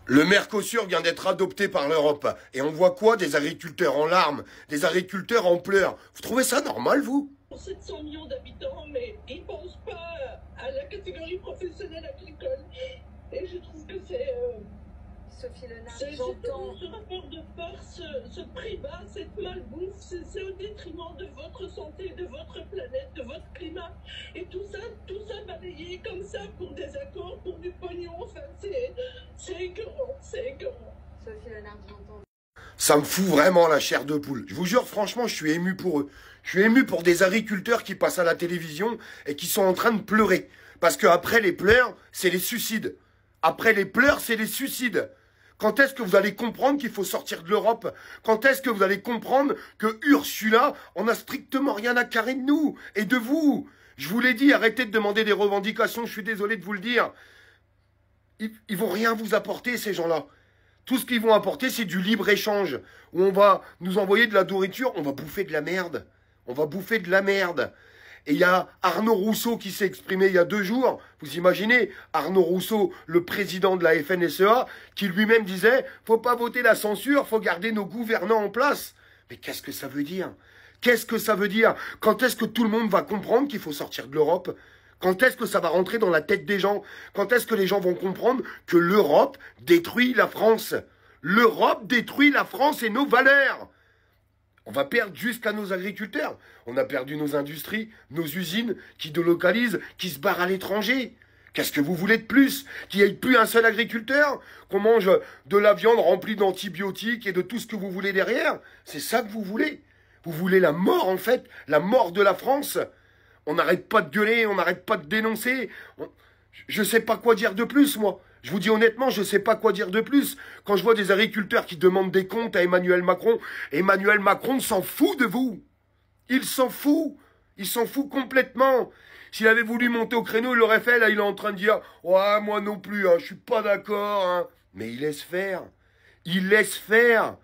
Le Mercosur vient d'être adopté par l'Europe. Et on voit quoi? Des agriculteurs en larmes, des agriculteurs en pleurs. Vous trouvez ça normal, vous? 700 millions d'habitants, mais ils ne pensent pas à la catégorie professionnelle agricole. Et je trouve que Sophie Lenard, c'est j'entends. ce rapport de force, ce prix bas, cette malbouffe, c'est au détriment de votre santé, de votre planète, de votre climat. Et tout ça balayé comme ça pour des accords, pour du pognon. Enfin, c'est écœurant, c'est écœurant. Sophie Lenard, j'entends. Ça me fout vraiment la chair de poule. Je vous jure, franchement, je suis ému pour eux. Je suis ému pour des agriculteurs qui passent à la télévision et qui sont en train de pleurer. Parce qu'après les pleurs, c'est les suicides. Après les pleurs, c'est les suicides. Quand est-ce que vous allez comprendre qu'il faut sortir de l'Europe? Quand est-ce que vous allez comprendre que Ursula, on n'a strictement rien à carrer de nous et de vous? Je vous l'ai dit, arrêtez de demander des revendications, je suis désolé de vous le dire. Ils vont rien vous apporter, ces gens-là. Tout ce qu'ils vont apporter, c'est du libre-échange, où on va nous envoyer de la nourriture, on va bouffer de la merde. On va bouffer de la merde. Et il y a Arnaud Rousseau qui s'est exprimé il y a 2 jours. Vous imaginez, Arnaud Rousseau, le président de la FNSEA, qui lui-même disait « Faut pas voter la censure, faut garder nos gouvernants en place ». Mais qu'est-ce que ça veut dire? Qu'est-ce que ça veut dire? Quand est-ce que tout le monde va comprendre qu'il faut sortir de l'Europe? Quand est-ce que ça va rentrer dans la tête des gens? Quand est-ce que les gens vont comprendre que l'Europe détruit la France? L'Europe détruit la France et nos valeurs. On va perdre jusqu'à nos agriculteurs. On a perdu nos industries, nos usines qui délocalisent, qui se barrent à l'étranger. Qu'est-ce que vous voulez de plus? Qu'il n'y ait plus un seul agriculteur? Qu'on mange de la viande remplie d'antibiotiques et de tout ce que vous voulez derrière? C'est ça que vous voulez? Vous voulez la mort, en fait? La mort de la France? On n'arrête pas de gueuler, on n'arrête pas de dénoncer. Je ne sais pas quoi dire de plus, moi. Je vous dis honnêtement, je ne sais pas quoi dire de plus. Quand je vois des agriculteurs qui demandent des comptes à Emmanuel Macron s'en fout de vous. Il s'en fout. Il s'en fout complètement. S'il avait voulu monter au créneau, il l'aurait fait. Là, il est en train de dire « Ouais, moi non plus, hein, je suis pas d'accord. Hein. » Mais il laisse faire. Il laisse faire.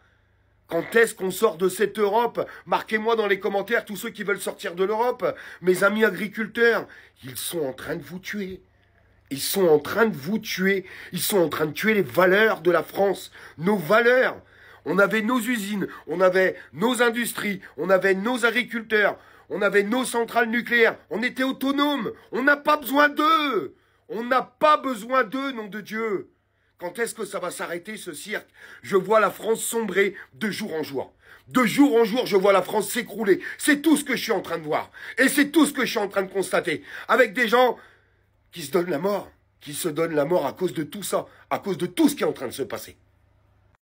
Quand est-ce qu'on sort de cette Europe? Marquez-moi dans les commentaires tous ceux qui veulent sortir de l'Europe. Mes amis agriculteurs, ils sont en train de vous tuer. Ils sont en train de vous tuer. Ils sont en train de tuer les valeurs de la France. Nos valeurs. On avait nos usines, on avait nos industries, on avait nos agriculteurs, on avait nos centrales nucléaires. On était autonomes. On n'a pas besoin d'eux. On n'a pas besoin d'eux, nom de Dieu. Quand est-ce que ça va s'arrêter, ce cirque? Je vois la France sombrer de jour en jour. De jour en jour, je vois la France s'écrouler. C'est tout ce que je suis en train de voir. Et c'est tout ce que je suis en train de constater. Avec des gens qui se donnent la mort. Qui se donnent la mort à cause de tout ça. À cause de tout ce qui est en train de se passer.